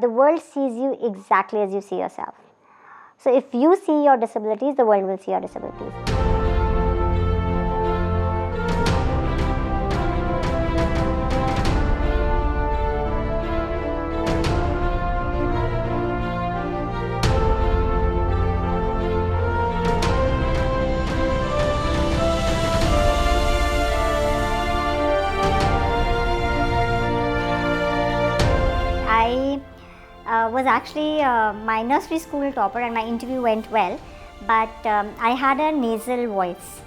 The world sees you exactly as you see yourself. So if you see your disabilities, the world will see your disabilities. I was actually my nursery school topper, and my interview went well, but I had a nasal voice,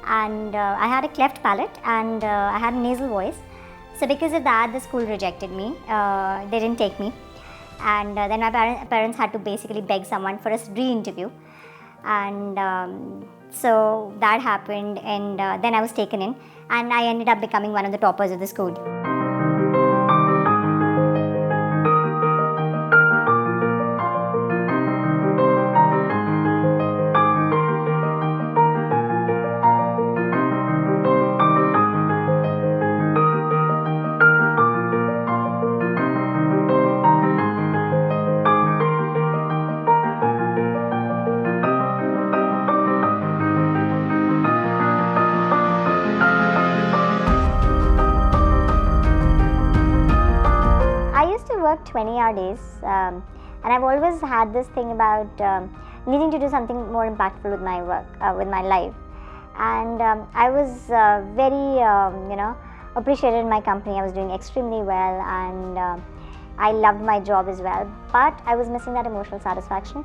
and I had a cleft palate, and I had a nasal voice. So because of that, the school rejected me. They didn't take me, and then my parents had to basically beg someone for a re-interview, and so that happened, and then I was taken in, and I ended up becoming one of the toppers of the school. Work 20-hour days, and I've always had this thing about needing to do something more impactful with my work, with my life. And I was very, appreciated in my company. I was doing extremely well, and I loved my job as well. But I was missing that emotional satisfaction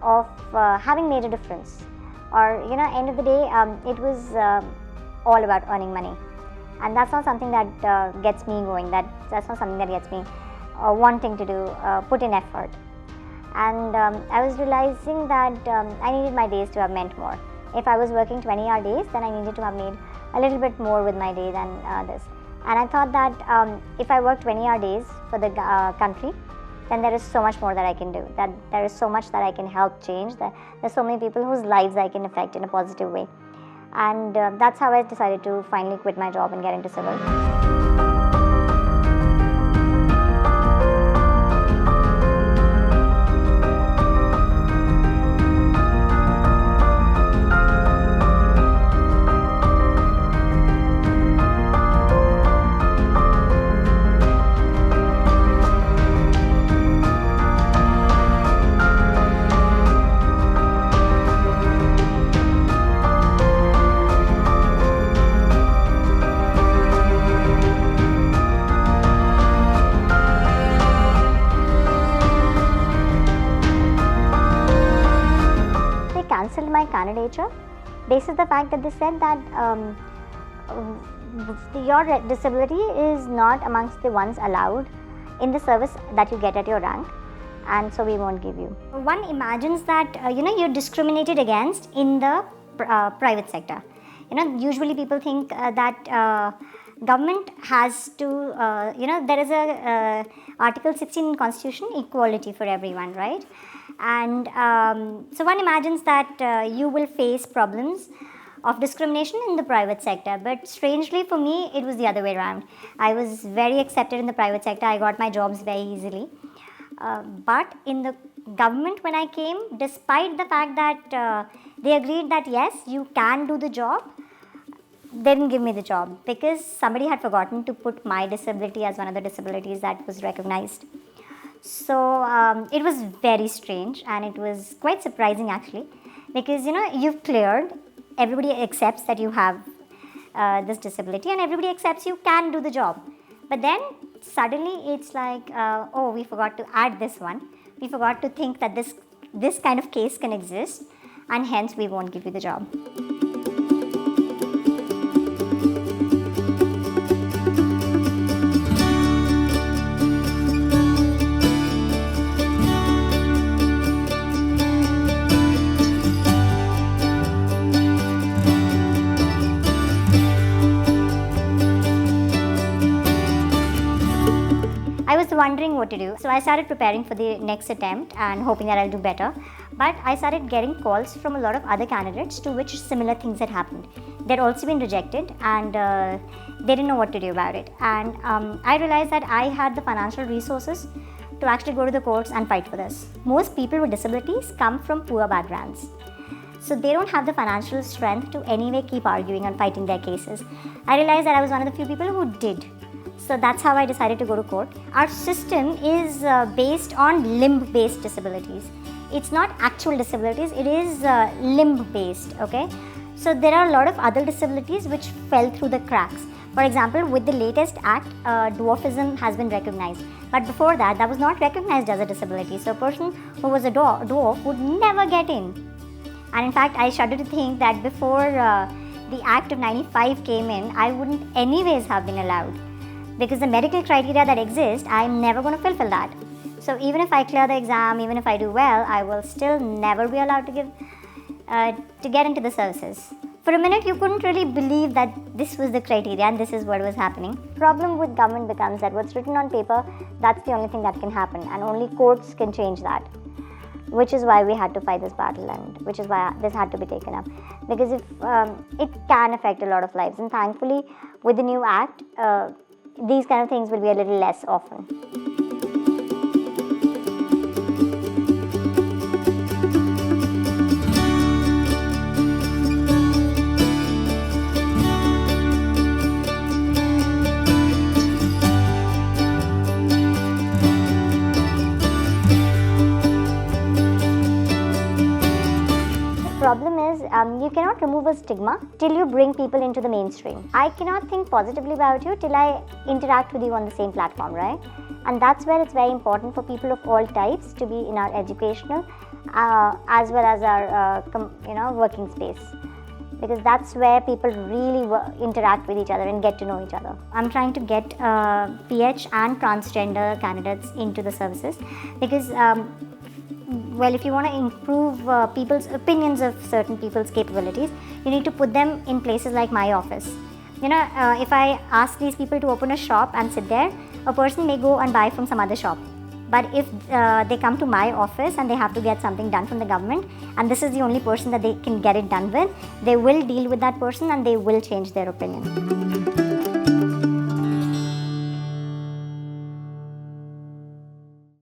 of having made a difference. Or, end of the day, it was all about earning money, and that's not something that gets me going. That's not something that gets me wanting to do, put in effort. And I was realizing that I needed my days to have meant more. If I was working 20-hour days, then I needed to have made a little bit more with my day than this. And I thought that if I work 20-hour days for the country, then there is so much more that I can do. That there is so much that I can help change. That there's so many people whose lives I can affect in a positive way. And that's how I decided to finally quit my job and get into civil. My candidature based on the fact that they said that your disability is not amongst the ones allowed in the service that you get at your rank, and so we won't give you. One imagines that you're discriminated against in the private sector. Usually people think that government has to, there is a Article 16 in Constitution, equality for everyone, right? And so one imagines that you will face problems of discrimination in the private sector, but strangely for me, it was the other way around. I was very accepted in the private sector. I got my jobs very easily. But in the government, when I came, despite the fact that they agreed that yes, you can do the job, they didn't give me the job because somebody had forgotten to put my disability as one of the disabilities that was recognized. So it was very strange, and it was quite surprising actually, because you've cleared, everybody accepts that you have this disability, and everybody accepts you can do the job. But then suddenly it's like, oh, we forgot to add this one. We forgot to think that this kind of case can exist, and hence we won't give you the job. Wondering what to do. So I started preparing for the next attempt and hoping that I'll do better. But I started getting calls from a lot of other candidates to which similar things had happened. They'd also been rejected, and they didn't know what to do about it. And I realized that I had the financial resources to actually go to the courts and fight for this. Most people with disabilities come from poor backgrounds. So they don't have the financial strength to anyway keep arguing and fighting their cases. I realized that I was one of the few people who did. So that's how I decided to go to court. Our system is based on limb-based disabilities. It's not actual disabilities, it is limb-based, okay? So there are a lot of other disabilities which fell through the cracks. For example, with the latest act, dwarfism has been recognized. But before that, that was not recognized as a disability. So a person who was a dwarf would never get in. And in fact, I shudder to think that before the Act of 95 came in, I wouldn't anyways have been allowed. Because the medical criteria that exist, I'm never going to fulfill that. So even if I clear the exam, even if I do well, I will still never be allowed to get into the services. For a minute, you couldn't really believe that this was the criteria and this is what was happening. Problem with government becomes that what's written on paper, that's the only thing that can happen, and only courts can change that. Which is why we had to fight this battle, and which is why this had to be taken up. Because if it can affect a lot of lives, and thankfully with the new act, these kind of things will be a little less often. Problem is, you cannot remove a stigma till you bring people into the mainstream. I cannot think positively about you till I interact with you on the same platform, right? And that's where it's very important for people of all types to be in our educational as well as our working space. Because that's where people really interact with each other and get to know each other. I'm trying to get PH and transgender candidates into the services because well, if you want to improve people's opinions of certain people's capabilities, you need to put them in places like my office. You know, if I ask these people to open a shop and sit there, a person may go and buy from some other shop. But if they come to my office and they have to get something done from the government, and this is the only person that they can get it done with, they will deal with that person and they will change their opinion.